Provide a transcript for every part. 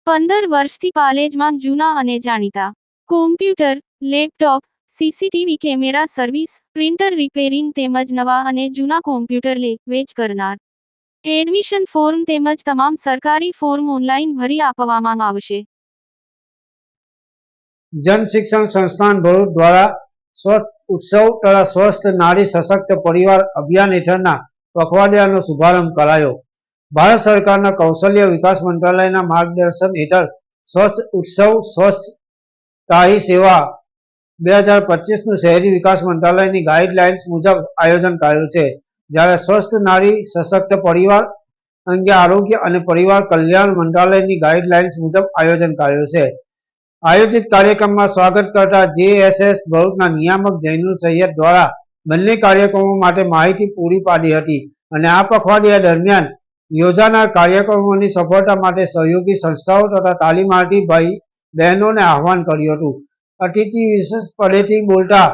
15 વર્ષથી પાલેજમાં જૂના અને જાણીતા computer, laptop, CCTV camera service, printer repairing તેમજ નવા અને જૂના કોમ્પ્યુટર લે-વેચ કરનાર. એડમિશન ફોર્મ તેમજ તમામ સરકારી ફોર્મ ઓનલાઈન ભરી આપવામાં આવશે. જન શિક્ષણ સંસ્થાન ભરૂચ દ્વારા સ્વચ્છ ઉત્સવ તથા સ્વસ્થ નારી સશક્ત પરિવાર અભિયાન હેઠળના પખવાડિયાનો શુભારંભ કરાયો. ભારત સરકારના કૌશલ્ય વિકાસ મંત્રાલયના માર્ગદર્શન હેઠળ સ્વચ્છ ઉત્સવ સ્વચ્છ તાહી સેવા 2025નું શહેરી વિકાસ મંત્રાલયની ગાઈડલાઇન્સ મુજબ આયોજન કરાયું છે. જ્યારે સ્વસ્થ નારી સશક્ત પરિવાર અંગે આરોગ્ય અને પરિવાર કલ્યાણ મંત્રાલયની ગાઈડલાઇન્સ મુજબ આયોજન કરાયું છે. આયોજિત કાર્યક્રમમાં સ્વાગત કરતા જેએસએસ ભરૂચના નિયામક જૈનુલ સૈયદ દ્વારા બંને કાર્યક્રમો માટે માહિતી પૂરી પાડી હતી અને આ પખવાડિયા દરમિયાન યોજાનાર કાર્યક્રમોની સફળતા માટે સહયોગી સંસ્થાઓ તથા તાલીમાર્થી ભાઈ બહેનોને આહવાન કર્યું હતું. અતિથિ વિશેષ પદેથી બોલતા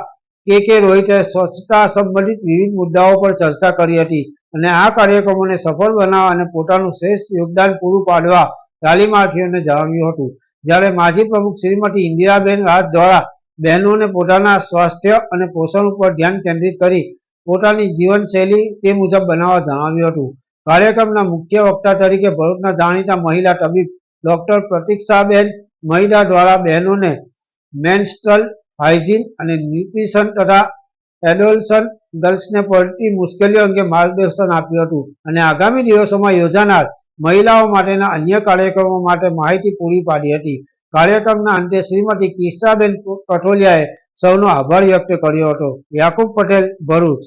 કે રોહિતે સ્વચ્છતા સંબંધિત વિવિધ મુદ્દાઓ પર ચર્ચા કરી હતી અને આ કાર્યક્રમોને સફળ બનાવવા અને પોતાનું શ્રેષ્ઠ યોગદાન પૂરું પાડવા તાલીમાર્થીઓને જણાવ્યું હતું. જ્યારે માજી પ્રમુખ શ્રીમતી ઇન્દિરાબેન રાજ દ્વારા બહેનોને પોતાના સ્વાસ્થ્ય અને પોષણ ઉપર ધ્યાન કેન્દ્રિત કરી પોતાની જીવનશૈલી તે મુજબ બનાવવા જણાવ્યું હતું. કાર્યક્રમના મુખ્ય વક્તા તરીકે ભરૂચના જાણીતા મહિલા તબીબ ડોક્ટર પ્રતીક્ષાબેન મહિલા દ્વારા બહેનોને મેન્સ્ટ્રલ હાઇજીન અને ન્યુટ્રિશન તથા એડોલસન્ટ ગર્લ્સને પડતી મુશ્કેલીઓ અંગે માર્ગદર્શન આપ્યું હતું અને આગામી દિવસોમાં યોજાનાર મહિલાઓ માટેના અન્ય કાર્યક્રમો માટે માહિતી પૂરી પાડી હતી. કાર્યક્રમના અંતે શ્રીમતી કિસ્સાબેન કઠોલિયાએ સૌનો આભાર વ્યક્ત કર્યો હતો. યાકુબ પટેલ, ભરૂચ.